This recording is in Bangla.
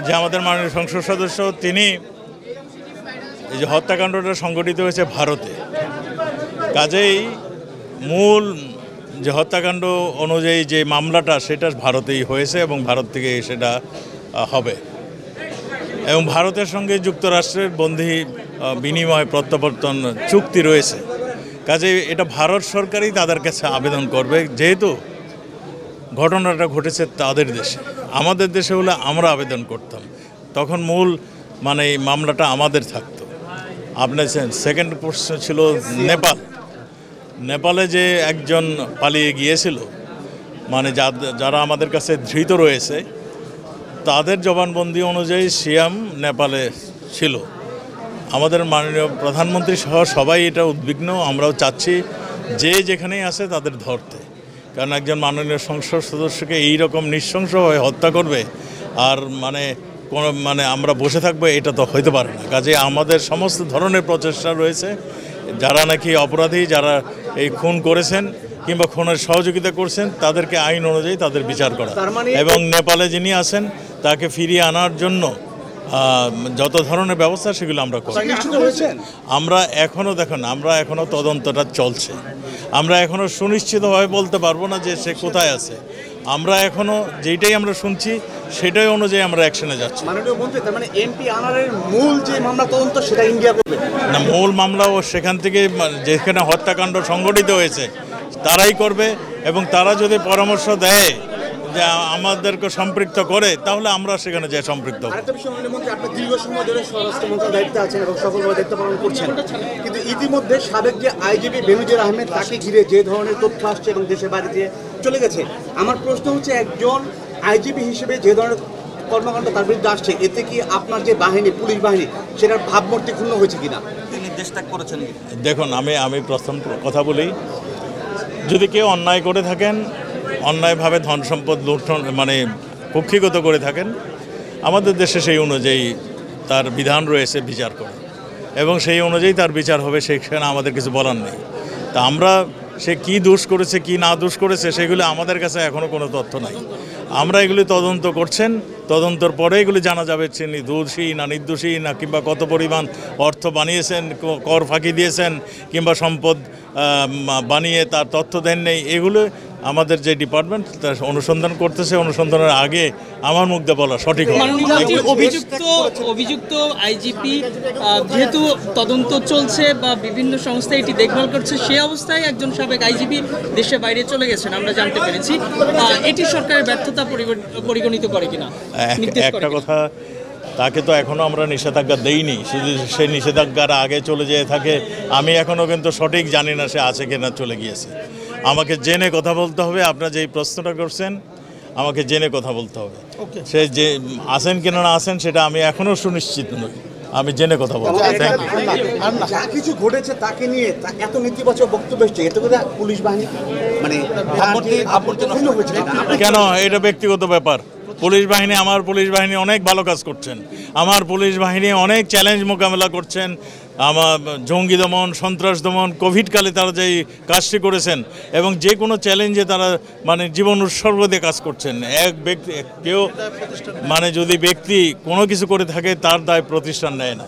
যে আমাদের মাননীয় সংসদ সদস্য তিনি এই যে হত্যাকাণ্ডটা সংঘটিত হয়েছে ভারতে, কাজেই মূল যে হত্যাকাণ্ড অনুযায়ী যে মামলাটা সেটা ভারতেই হয়েছে এবং ভারত থেকে সেটা হবে এবং ভারতের সঙ্গে যুক্তরাষ্ট্রের বন্দি বিনিময় প্রত্যাবর্তন চুক্তি রয়েছে। কাজেই এটা ভারত সরকারই তাদের কাছে আবেদন করবে, যেহেতু ঘটনাটা ঘটেছে তাদের দেশে। আমাদের দেশে হলে আমরা আবেদন করতাম, তখন মূল মানে এই মামলাটা আমাদের থাকতো। আপনার সেকেন্ড প্রশ্ন ছিল নেপালে যে একজন পালিয়ে গিয়েছিল, মানে যারা আমাদের কাছে ধৃত রয়েছে তাদের জবানবন্দি অনুযায়ী সিয়াম নেপালে ছিল। আমাদের মাননীয় প্রধানমন্ত্রী সহ সবাই এটা উদ্বিগ্ন, আমরাও চাচ্ছি যে যেখানেই আছে তাদের ধরতে, কারণ একজন মাননীয় সংসদ সদস্যকে এইরকম নৃশংসভাবে হত্যা করবে আর মানে আমরা বসে থাকবো, এটা তো হইতে পারে না। কাজে আমাদের সমস্ত ধরনের প্রচেষ্টা রয়েছে, যারা নাকি অপরাধী, যারা এই খুন করেছেন কিংবা খুনের সহযোগিতা করছেন তাদেরকে আইন অনুযায়ী তাদের বিচার করা এবং নেপালে যিনি আছেন তাকে ফিরিয়ে আনার জন্য যত ধরনের ব্যবস্থা সেগুলো আমরা করি। আমরা এখনও তদন্তটা চলছে, আমরা এখনও সুনিশ্চিতভাবে বলতে পারবো না যে সে কোথায় আছে। আমরা এখনও যেইটাই আমরা শুনছি সেটাই অনুযায়ী আমরা অ্যাকশনে যাচ্ছি। মাননীয় মন্ত্রী, তার মানে এমপি আনারের মূল যে মামলা তদন্ত সেটা ইন্ডিয়া করবে না, মূল মামলাও সেখান থেকে যেখানে হত্যাকাণ্ড সংঘটিত হয়েছে তারাই করবে এবং তারা যদি পরামর্শ দেয় যে আমাদেরকে সম্পৃক্ত করে তাহলে আমরা সেখানে যাই সম্পৃক্ত হব। আরেকটা বিষয় মাননীয় মন্ত্রী, আপনি দীর্ঘ সময় ধরে স্বরাষ্ট্র মন্ত্রণালয়ের দায়িত্বে আছেন এবং সফলভাবে দায়িত্ব পালন করছেন, কিন্তু ইতিমধ্যে সাবেক যে আইজিপি বেনজির আহমেদ তাকে ঘিরে যে ধরনের তথ্য আসছে এবং দেশের বাইরে দিয়ে চলে গেছে, আমার প্রশ্ন হচ্ছে একজন আইজিপি হিসেবে যে ধরনের কর্মকাণ্ড তার বিরুদ্ধে আসছে, এতে কি আপনার যে বাহিনী, পুলিশ বাহিনী, সেটার ভাবমূর্তি ক্ষুণ্ণ হয়েছে কিনা? তিনি দেশ ত্যাগ করেছেন? দেখুন, আমি প্রথম কথা বলি, যদি কেউ অন্যায় করে থাকেন, অন্যায়ভাবে ধন সম্পদ লুণ্ঠন কক্ষিগত করে থাকেন, আমাদের দেশে সেই অনুযায়ী তার বিধান রয়েছে বিচার করা এবং সেই অনুযায়ী তার বিচার হবে, সেখানে আমাদের কিছু বলার নেই। তা আমরা সে কি দোষ করেছে কি না দোষ করেছে সেগুলো আমাদের কাছে এখনও কোনো তথ্য নাই। আমরা এগুলি তদন্ত করছেন, তদন্তর পরে এগুলি জানা যাবে তিনি দোষী না নির্দোষী না, কিংবা কত পরিমাণ অর্থ বানিয়েছেন, কর ফাঁকি দিয়েছেন কিংবা সম্পদ বানিয়ে তার তথ্য দেন নেই, এগুলো আমাদের যে ডিপার্টমেন্ট তার অনুসন্ধান করতেছে। অনুসন্ধানের আগে আমার মুখ দিয়ে বলা সঠিক হবে। অভিযুক্ত আইজিপি যেহেতু তদন্ত চলছে বা বিভিন্ন সংস্থা এটি দেখভাল করছে, সে অবস্থায় একজন সাবেক আইজিপি দেশের বাইরে চলে গেছেন আমরা জানতে পেরেছি। এটি সরকারের ব্যর্থতা পরিগণিত করে কিনা? একটা কথা, তাকে তো এখনও আমরা নিষেধাজ্ঞা দেইনি, শুধু সে নিষেধাজ্ঞার আগে চলে যেয়ে থাকে। আমি এখনও কিন্তু সঠিক জানি না সে আছে কিনা চলে গিয়েছে। আমাকে জেনে কথা বলতে হবে। আপনারা যেই প্রশ্নটা করছেন আমাকে জেনে কথা বলতে হবে। সে যে আসেন কিনা না আসেন সেটা আমি এখনও সুনিশ্চিত নই, আমি জেনে কথা বলবো। Thank you. যা কিছু ঘটেছে তাকে নিয়ে এত নেতিবাচক বক্তব্য এসছে, এতে করে পুলিশ বাহিনী কেন? এটা ব্যক্তিগত ব্যাপার। আমার পুলিশ বাহিনী অনেক ভালো কাজ করছেন, আমার পুলিশ বাহিনী অনেক চ্যালেঞ্জ মোকাবেলা করছেন। আমার জঙ্গি দমন, সন্ত্রাস দমন, কোভিডকালে তারা যেই কাজটি করেছেন এবং যে কোনো চ্যালেঞ্জে তারা জীবন উৎসর্গ দিয়ে কাজ করছেন। এক ব্যক্তি কেউ যদি ব্যক্তি কোনো কিছু করে থাকে তার দায় প্রতিষ্ঠান নেয় না।